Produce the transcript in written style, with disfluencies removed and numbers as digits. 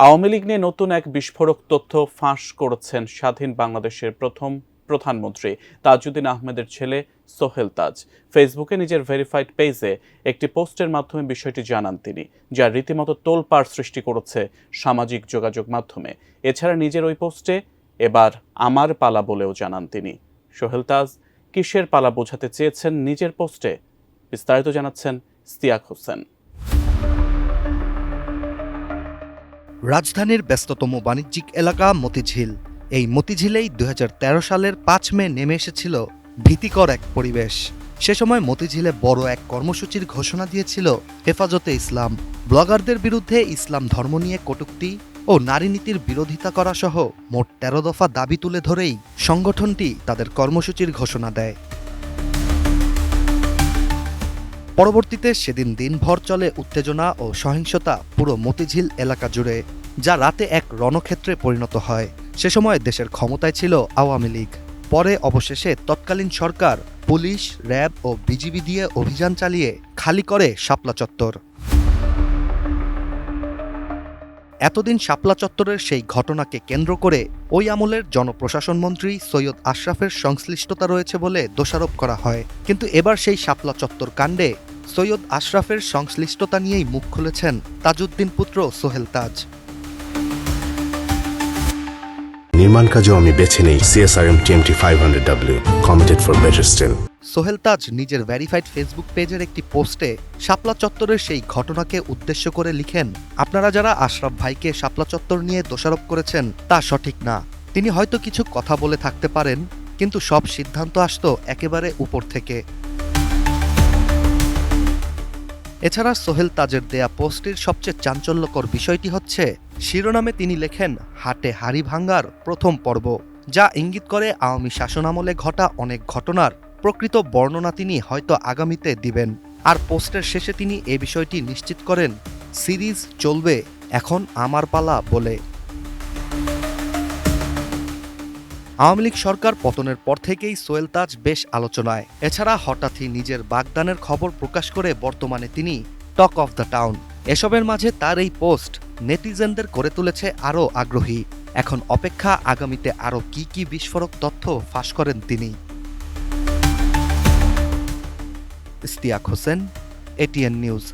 আওয়ামী লীগ নিয়ে নতুন এক বিস্ফোরক তথ্য ফাঁস করেছেন স্বাধীন বাংলাদেশের প্রথম প্রধানমন্ত্রী তাজউদ্দিন আহমেদের ছেলে সোহেল তাজ। ফেসবুকে নিজের ভেরিফাইড পেজে একটি পোস্টের মাধ্যমে বিষয়টি জানান তিনি, যা রীতিমতো তোলপাড় সৃষ্টি করেছে সামাজিক যোগাযোগ মাধ্যমে। এছাড়া নিজের ওই পোস্টে এবার আমার পালা বলেও জানান তিনি। সোহেল তাজ কিসের পালা বোঝাতে চেয়েছেন নিজের পোস্টে, বিস্তারিত জানাচ্ছেন ইস্তিয়াক হোসেন। রাজধানীর ব্যস্ততম বাণিজ্যিক এলাকা মতিঝিল। এই মতিঝিলেই ২০১৩ সালের ৫ মে নেমে এসেছিল ভীতিকর এক পরিবেশ। সে সময় মতিঝিলে বড় এক কর্মসূচির ঘোষণা দিয়েছিল হেফাজতে ইসলাম। ব্লগারদের বিরুদ্ধে ইসলাম ধর্ম নিয়ে কটূক্তি ও নারী নীতির বিরোধিতা করা সহ মোট ১৩ দফা দাবি তুলে ধরেই সংগঠনটি তাদের কর্মসূচির ঘোষণা দেয়। পরবর্তীতে সেদিন দিনভর চলে উত্তেজনা ও সহিংসতা পুরো মতিঝিল এলাকা জুড়ে, যা রাতে এক রণক্ষেত্রে পরিণত হয়। সে সময় দেশের ক্ষমতায় ছিল আওয়ামী লীগ। পরে অবশেষে তৎকালীন সরকার পুলিশ, র্যাব ও বিজিবি দিয়ে অভিযান চালিয়ে খালি করে শাপলা চত্বর। এতদিন শাপলা চত্বরের সেই ঘটনাকে কেন্দ্র করে ওই আমলের জনপ্রশাসন মন্ত্রী সৈয়দ আশরাফের সংশ্লিষ্টতা রয়েছে বলে দোষারোপ করা হয়। কিন্তু এবার সেই শাপলা চত্বর কাণ্ডে সৈয়দ আশরাফের সংশ্লিষ্টতা নিয়েই মুখ খুলেছেন তাজউদ্দিন পুত্র সোহেল তাজ। নির্মাণ কাজেও আমি বেছে নেই CSRM TMT 500W, committed for better still। Sohel Taj নিজের ভেরিফাইড ফেসবুক পেজের একটি পোস্টে শাপলা চত্বরের সেই ঘটনাকে উদ্দেশ্য করে লিখেন, আপনারা যারা আশরাফ ভাইকে শাপলা চত্বর নিয়ে দোষারোপ করেছেন তা সঠিক না। তিনি হয়তো কিছু কথা বলে থাকতে পারেন, কিন্তু সব সিদ্ধান্ত আসতো একেবারে উপর থেকে। এছাড়া সোহেল তাজের দেয়া পোস্টের সবচেয়ে চাঞ্চল্যকর বিষয়টি হচ্ছে শিরোনামে তিনি লেখেন হাটে হাড়ি ভাঙ্গার প্রথম পর্ব, যা ইঙ্গিত করে আওয়ামী শাসনামলে ঘটা অনেক ঘটনার প্রকৃত বর্ণনা তিনি হয়তো আগামীতে দিবেন। আর পোস্টের শেষে তিনি এ বিষয়টি নিশ্চিত করেন, সিরিজ চলবে এখন আমার পালা বলে। আওয়ামী লীগ সরকার পতনের পর থেকেই সোহেল তাজ বেশ আলোচনায়। এছাড়া হঠাৎই নিজের বাগদানের খবর প্রকাশ করে বর্তমানে তিনি টক অফ দ্য টাউন। এসবের মাঝে তার এই পোস্ট নেটিজেনদের করে তুলেছে আরও আগ্রহী। এখন অপেক্ষা আগামীতে আরও কি বিস্ফোরক তথ্য ফাঁস করেন তিনি। Istiaq Hossain, ATN news.